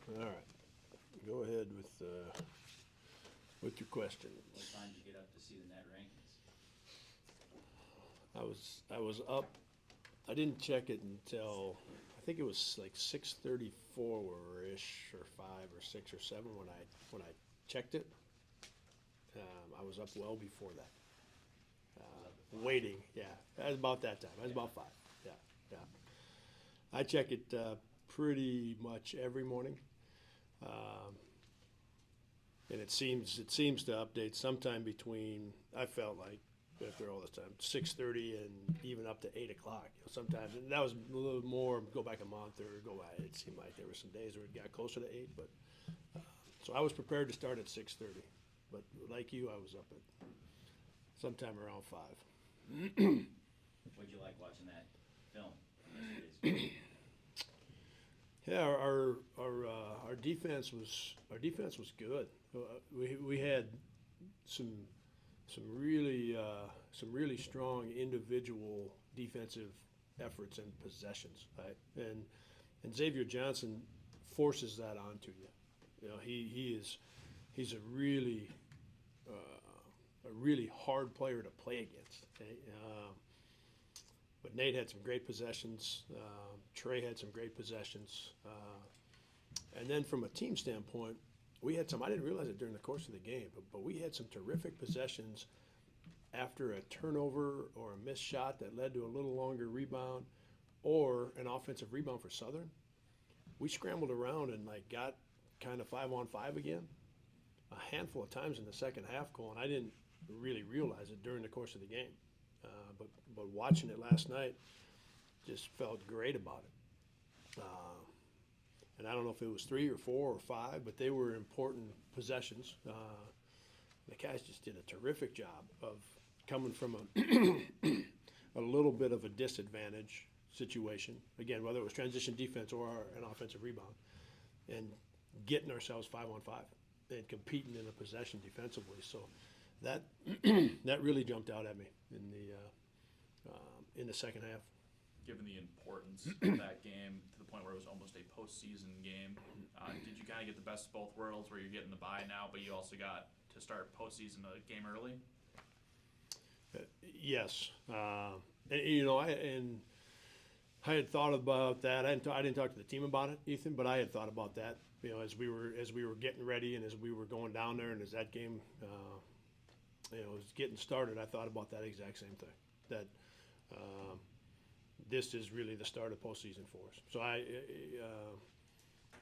All right. Go ahead with your questions. What time did you get up to see the net rankings? I was up. I didn't check it until I think it was like 6:34 ish, or 5 or 6 or 7 when I checked it. I was up well before that. Waiting, yeah. That was about that time. That was about 5. Yeah, yeah. I check it pretty much every morning, and it seems to update sometime between. I felt like after all this time, 6:30 and even up to 8 o'clock. Sometimes, and that was a little more. Go back a month or go by. It seemed like there were some days where it got closer to 8, but so I was prepared to start at 6:30. But like you, I was up at sometime around 5. What'd you like watching that film from yesterday's game? Yeah, our defense was good. We had some really strong individual defensive efforts and possessions, right? And Xavier Johnson forces that onto you. You know, he's a really hard player to play against. Okay? But Nate had some great possessions. Trey had some great possessions. And then from a team standpoint, we had some. I didn't realize it during the course of the game, but we had some terrific possessions after a turnover or a missed shot that led to a little longer rebound or an offensive rebound for Southern. We scrambled around and got kind of 5-on-5 again a handful of times in the second half, Cole, and I didn't really realize it during the course of the game. But watching it last night, just felt great about it. And I don't know if it was 3 or 4 or 5, but they were important possessions. The guys just did a terrific job of coming from a little bit of a disadvantage situation. Again, whether it was transition defense or an offensive rebound, and getting ourselves 5-on-5 and competing in a possession defensively. So that that really jumped out at me in the second half. Given the importance of that game to the point where it was almost a postseason game, did you kind of get the best of both worlds where you're getting the bye now, but you also got to start postseason a game early? Yes. And I had thought about that. I didn't talk to the team about it, Ethan, but I had thought about that. As we were getting ready and as we were going down there and as that game was getting started, I thought about that exact same thing. That this is really the start of postseason for us. So I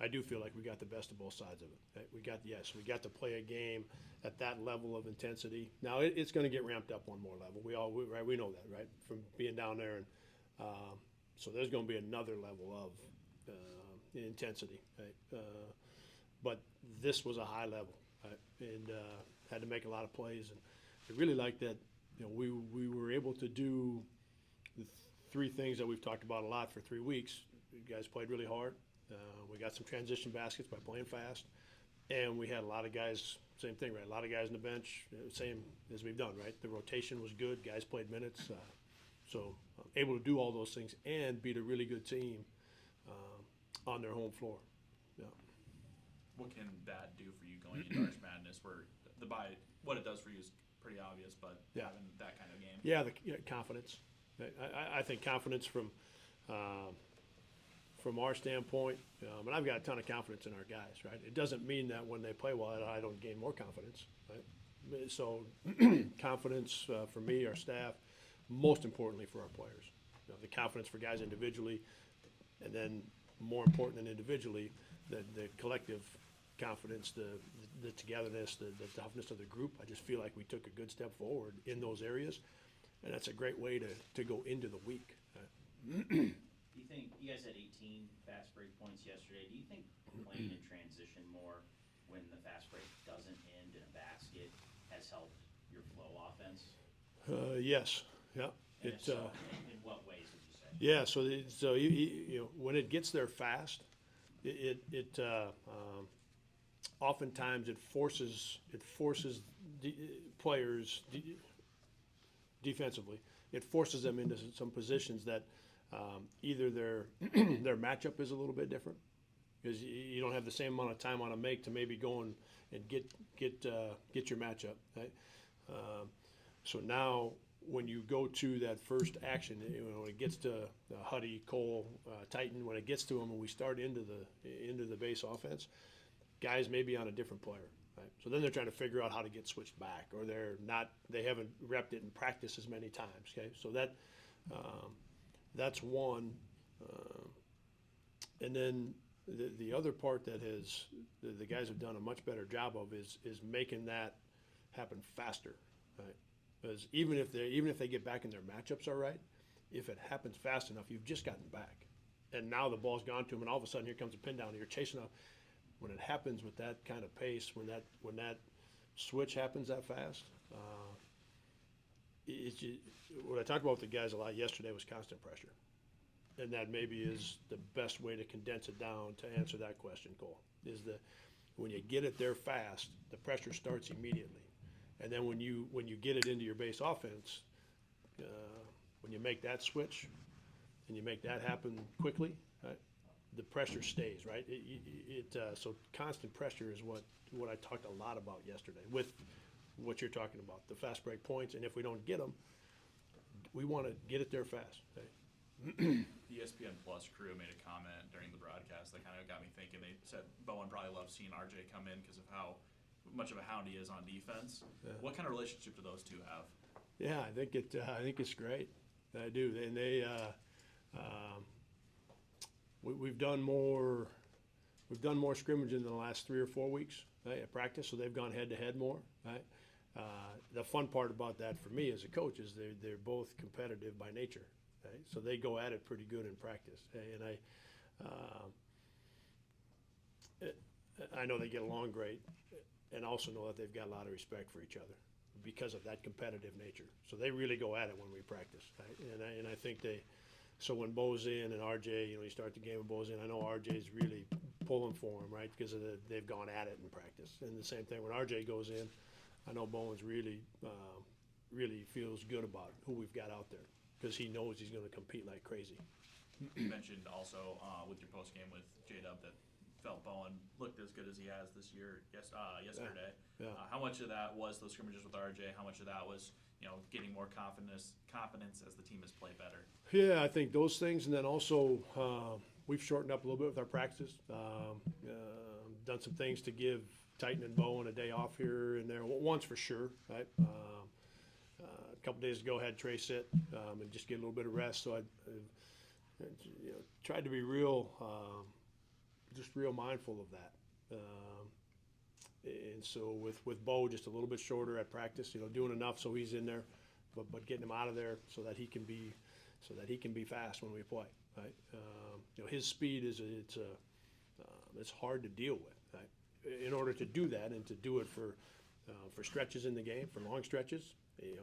do feel like we got the best of both sides of it. We got to play a game at that level of intensity. Now it's going to get ramped up one more level. We know that, right? From being down there, and so there's going to be another level of intensity. Right? But this was a high level, right? And had to make a lot of plays, and I really like that. We were able to do the 3 things that we've talked about a lot for 3 weeks. You guys played really hard. We got some transition baskets by playing fast, and we had a lot of guys. Same thing, right? A lot of guys on the bench, same as we've done, right? The rotation was good. Guys played minutes, so able to do all those things and beat a really good team on their home floor. Yeah. What can that do for you going into March Madness, where the bye, what it does for you is pretty obvious, but having that kind of game? Yeah, confidence. I think confidence from our standpoint, and I've got a ton of confidence in our guys, right? It doesn't mean that when they play well, I don't gain more confidence, right? So confidence for me, our staff, most importantly for our players. The confidence for guys individually, and then more important than individually, the collective confidence, the togetherness, the toughness of the group. I just feel like we took a good step forward in those areas, and that's a great way to go into the week. Do you think you guys had 18 fast break points yesterday? Do you think playing in transition more when the fast break doesn't end in a basket has helped your flow offense? Yes. Yeah. And if so, in what ways would you say? Yeah. So when it gets there fast, it oftentimes it forces players defensively. It forces them into some positions that either their matchup is a little bit different, because you don't have the same amount of time on a make to maybe go and get your matchup. Right? So now when you go to that first action, when it gets to Huddy, Cole, Titan, when it gets to them and we start into the base offense, guys may be on a different player. Right? So then they're trying to figure out how to get switched back, or they haven't repped it in practice as many times. Okay, so that's one. And then the other part that the guys have done a much better job of is making that happen faster. Right? Because even if they get back and their matchups are right, if it happens fast enough, you've just gotten back, and now the ball's gone to them, and all of a sudden here comes a pin down, and you're chasing up. When it happens with that kind of pace, when that switch happens that fast, what I talked about with the guys a lot yesterday was constant pressure, and that maybe is the best way to condense it down to answer that question, Cole. Is when you get it there fast, the pressure starts immediately, and then when you get it into your base offense, when you make that switch and you make that happen quickly, right, the pressure stays, right? So constant pressure is what I talked a lot about yesterday with what you're talking about, the fast break points, and if we don't get them, we want to get it there fast. Okay? The ESPN Plus crew made a comment during the broadcast that kind of got me thinking. They said Bowen probably loves seeing RJ come in because of how much of a hound he is on defense. Yeah. What kind of relationship do those two have? Yeah, I think it's great. I do, and we've done more scrimmaging in the last 3 or 4 weeks, right, at practice, so they've gone head to head more, right? The fun part about that for me as a coach is they're both competitive by nature, right? So they go at it pretty good in practice, and I know they get along great, and also know that they've got a lot of respect for each other because of that competitive nature. So they really go at it when we practice, right? And I think so when Bo's in and RJ, you start the game with Bo's in, I know RJ's really pulling for him, right? Because they've gone at it in practice. And the same thing when RJ goes in, I know Bowen's really feels good about who we've got out there because he knows he's going to compete like crazy. You mentioned also with your post game with J-Dub that felt Bowen looked as good as he has this year. Yesterday. Yeah. How much of that was those scrimmages with RJ? How much of that was getting more confidence as the team has played better? Yeah, I think those things, and then also we've shortened up a little bit with our practices. Done some things to give Titan and Bowen a day off here and there. Once for sure, right? A couple days ago, had Trey sit and just get a little bit of rest. So I tried to be real mindful of that. And so with Bo, just a little bit shorter at practice, doing enough so he's in there, but getting him out of there so that he can be fast when we play. Right? His speed it's hard to deal with. Right? In order to do that and to do it for stretches in the game, for long stretches,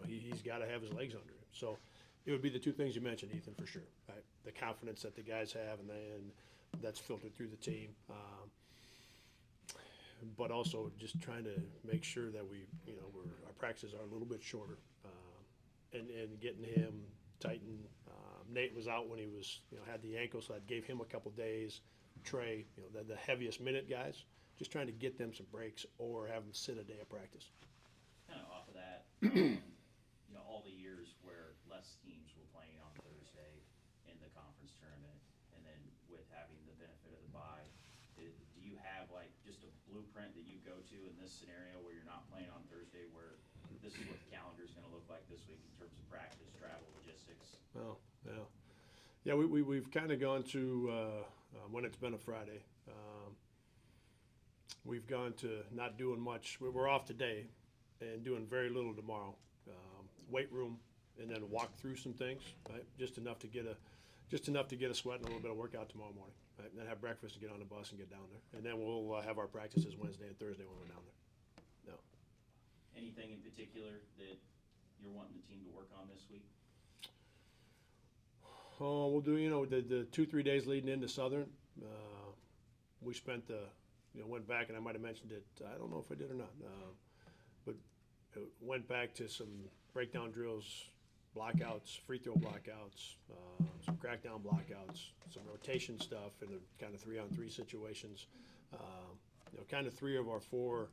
he's got to have his legs under him. So it would be the two things you mentioned, Ethan, for sure. Right? The confidence that the guys have, and that's filtered through the team. But also just trying to make sure that our practices are a little bit shorter, and getting him Titan. Nate was out when he was had the ankle, so that gave him a couple days. Trey, the heaviest minute guys, just trying to get them some breaks or have them sit a day of practice. Kind of off of that, all the years where less teams were playing on Thursday in the conference tournament, and then with having the benefit of the bye, do you have like just a blueprint that you go to in this scenario where you're not playing on Thursday, where this is what the calendar is going to look like this week in terms of practice, travel, logistics? Oh, yeah. We've kind of gone to when it's been a Friday. We've gone to not doing much. We're off today, and doing very little tomorrow. Weight room, and then walk through some things. Right, just enough to get a sweat and a little bit of workout tomorrow morning. Right? And then have breakfast and get on the bus and get down there. And then we'll have our practices Wednesday and Thursday when we're down there. No. Anything in particular that you're wanting the team to work on this week? Oh, we'll do, the 2-3 days leading into Southern. We spent went back, and I might have mentioned it. I don't know if I did or not. But went back to some breakdown drills blockouts, free throw blockouts, some crackdown blockouts, some rotation stuff in the kind of 3-on-3 situations. Kind of 3 of our 4,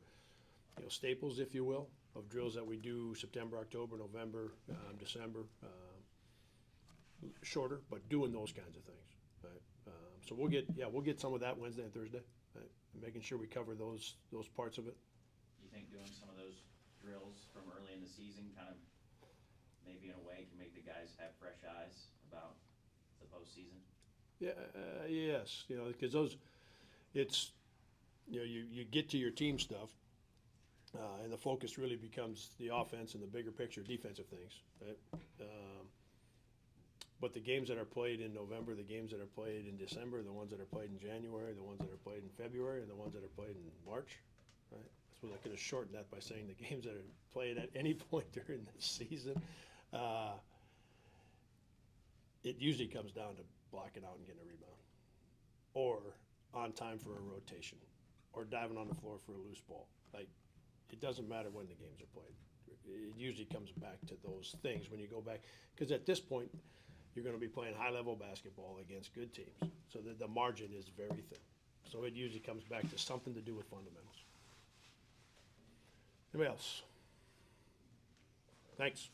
staples, if you will, of drills that we do September, October, November, December. Shorter, but doing those kinds of things. Right? So we'll get some of that Wednesday and Thursday, right? Making sure we cover those parts of it. You think doing some of those drills from early in the season kind of maybe in a way can make the guys have fresh eyes about the postseason? Yes, because you get to your team stuff, and the focus really becomes the offense and the bigger picture defensive things, right? But the games that are played in November, the games that are played in December, the ones that are played in January, the ones that are played in February, and the ones that are played in March, right? I suppose I could have shortened that by saying the games that are played at any point during the season. It usually comes down to blocking out and getting a rebound, or on time for a rotation, or diving on the floor for a loose ball. Like, it doesn't matter when the games are played. It usually comes back to those things when you go back, because at this point, you're going to be playing high-level basketball against good teams, so the margin is very thin. So it usually comes back to something to do with fundamentals. Anybody else? Thanks.